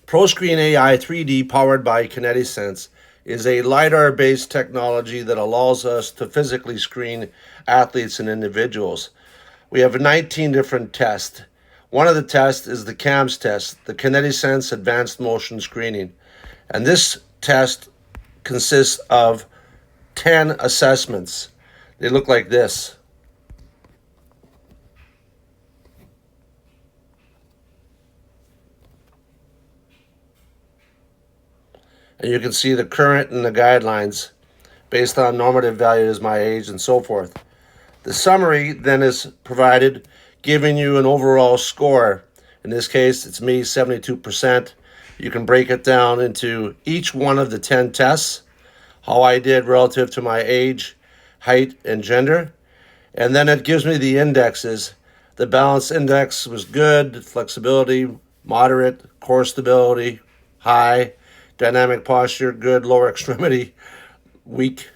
ProScreen AI 3D powered by KinetiSense is a LiDAR-based technology that allows us to physically screen athletes and individuals. We have 19 different tests. One of the tests is the KAMS test, the KinetiSense Advanced Motion Screening. And this test consists of 10 assessments. They look like this. And you can see the current and the guidelines based on normative values, my age, and so forth. The summary then is provided, giving you an overall score. In this case, it's me, 72%. You can break it down into each one of the 10 tests, how I did relative to my age, height, and gender. And then it gives me the indexes. The balance index was good, flexibility, moderate, core stability, high, dynamic posture, good, lower extremity, weak,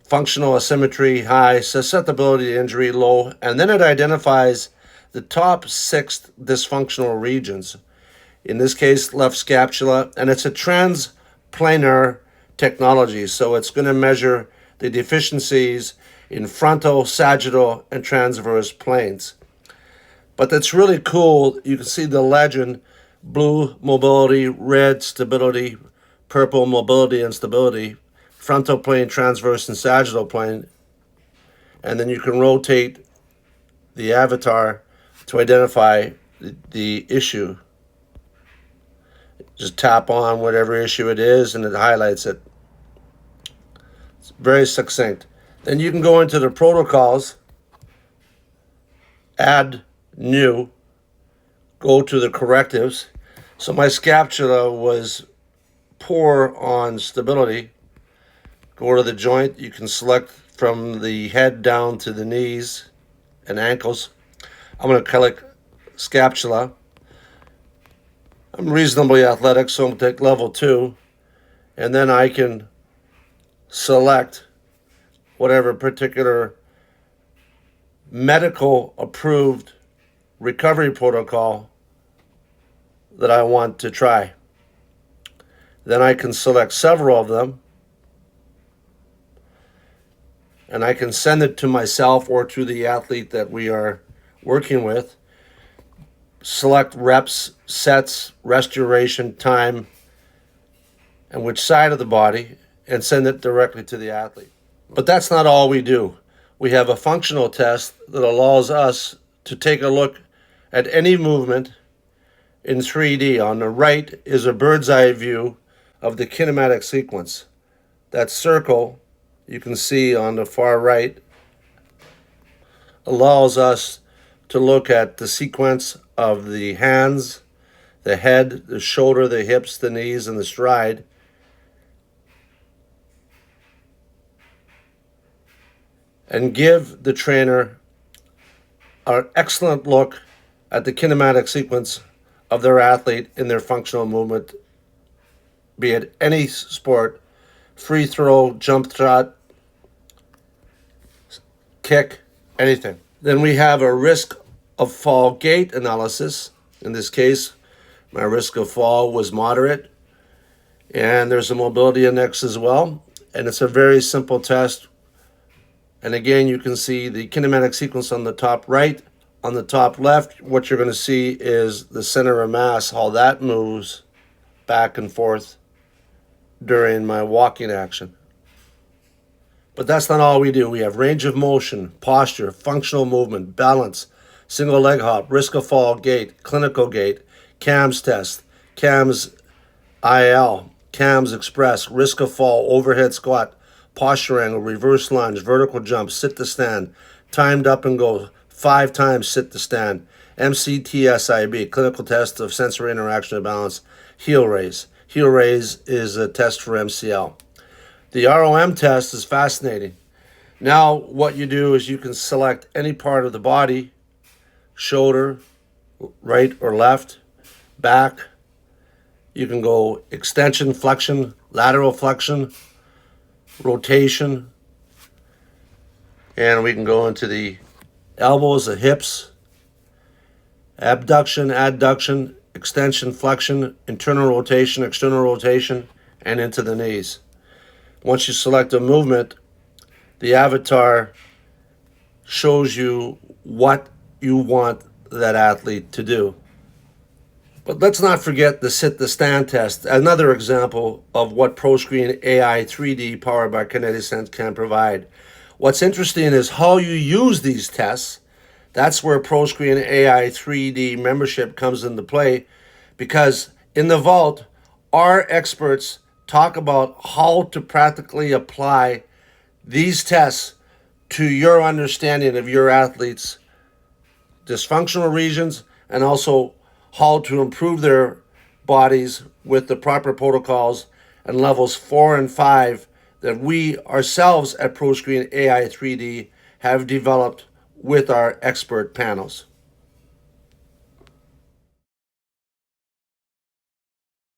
functional asymmetry, high, susceptibility to injury, low, and then it identifies the top 6 dysfunctional regions. In this case, left scapula, and it's a transplanar technology, so it's going to measure the deficiencies in frontal, sagittal, and transverse planes. But that's really cool. You can see the legend: blue, mobility; red, stability; purple, mobility and stability; frontal plane, transverse, and sagittal plane. And then you can rotate the avatar to identify the issue. Just tap on whatever issue it is and it highlights it. It's very succinct. Then you can go into the protocols, add new, go to the correctives. So my scapula was poor on stability. Go to the joint. You can select from the head down to the knees and ankles. I'm going to click scapula. I'm reasonably athletic, so I'm going to take level 2. And then I can select whatever particular medical approved recovery protocol that I want to try. Then I can select several of them, and I can send it to myself or to the athlete that we are working with. Select reps, sets, restoration time, and which side of the body, and send it directly to the athlete. But that's not all we do. We have a functional test that allows us to take a look at any movement in 3D. On the right is a bird's eye view of the kinematic sequence. That circle you can see on the far right allows us to look at the sequence of the hands, the head, the shoulder, the hips, the knees, and the stride. And give the trainer an excellent look at the kinematic sequence of their athlete in their functional movement, be it any sport: free throw, jump shot, kick, anything. Then we have a risk of fall gait analysis. In this case, my risk of fall was moderate. And there's a mobility index as well. And it's a very simple test. And again, you can see the kinematic sequence on the top right. On the top left, what you're going to see is the center of mass, how that moves back and forth during my walking action. But that's not all we do. We have range of motion, posture, functional movement, balance, single leg hop, risk of fall gait, clinical gait, KAMS test, KAMS IL, KAMS Express, risk of fall, overhead squat, posture angle, reverse lunge, vertical jump, sit to stand, timed up and go, 5 times sit to stand, MCTSIB, clinical test of sensory interaction and balance, heel raise. Heel raise is a test for MCL. The ROM test is fascinating. Now what you do is you can select any part of the body: shoulder, right or left, back. You can go extension, flexion, lateral flexion, rotation, and we can go into the elbows, the hips, abduction, adduction, extension, flexion, internal rotation, external rotation, and into the knees. Once you select a movement, the avatar shows you what you want that athlete to do. But let's not forget the sit-to-stand test, another example of what ProScreen AI 3D powered by KinetiSense can provide. What's interesting is how you use these tests. That's where ProScreen AI 3D membership comes into play, because in the vault, our experts talk about how to practically apply these tests to your understanding of your athletes' dysfunctional regions, and also how to improve their bodies with the proper protocols and levels 4 and 5 that we ourselves at ProScreen AI 3D have developed with our expert panels.